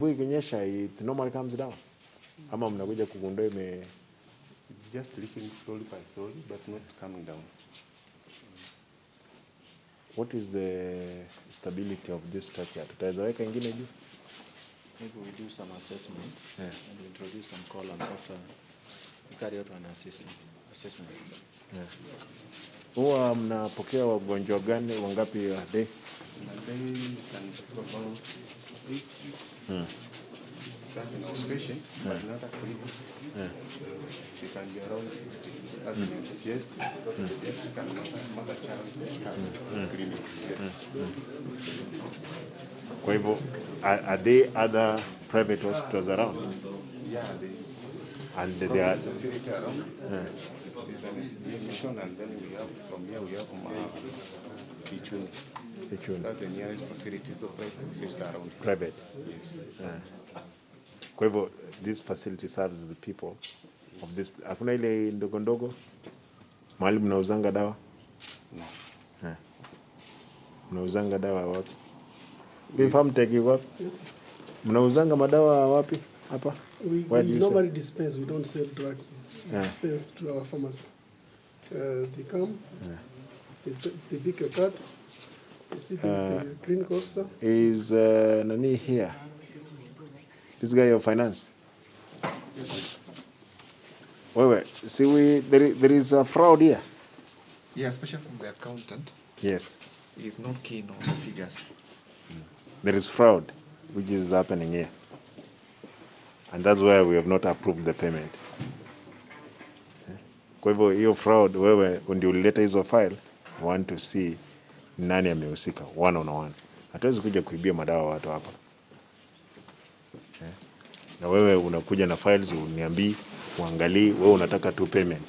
Mvua ikinyesha it normally comes down. Ama mnakuja kugundua just leaking slowly by slowly but not coming down. What is the stability of this structure? Tutaweza weka ingine juu? Maybe we do some assessment and introduce some columns after we carry out an assessment. Huwa mnapokea wagonjwa gani wangapi a day? A day can receive about 8. That's an outpatient, but not a clinic. They can be around 60. As in yes, because the pediatric and mother child have clinic. Yes. Kwa hivyo, are there other private hospitals around? Yeah, there's they are facility around. There's an SDA mission, and then we have from here we have Ichuni. That's the nearest facility. So private facilities around. Private. Yes. Kwa hivyo, this facility serves the people of this. Hakuna ile ndogo ndogo mahali mnauzanga dawa? No. Mnauzanga dawa wapi? Bifahamu teki wapi? Yes. Mnauzanga madawa wapi hapa? We normally dispense. We don't sell drugs. We dispense to our pharmacy. They come, they pick a card, they sit with the clinic officer. Is Nani here? This guy of finance? Yes. Wait. See, there is a fraud here. Yeah, especially from the accountant. Yes. He's not keen on the figures. There is fraud, which is happening here. And that's why we have not approved the payment. Kwa hivyo hiyo fraud, wewe ndio ulileta hizo file, want to see nani amehusika one on one. Hatuwezi kuja kuibia madawa watu hapa. Na wewe unakuja na files uniambii, uangalie, wewe unataka tu payment.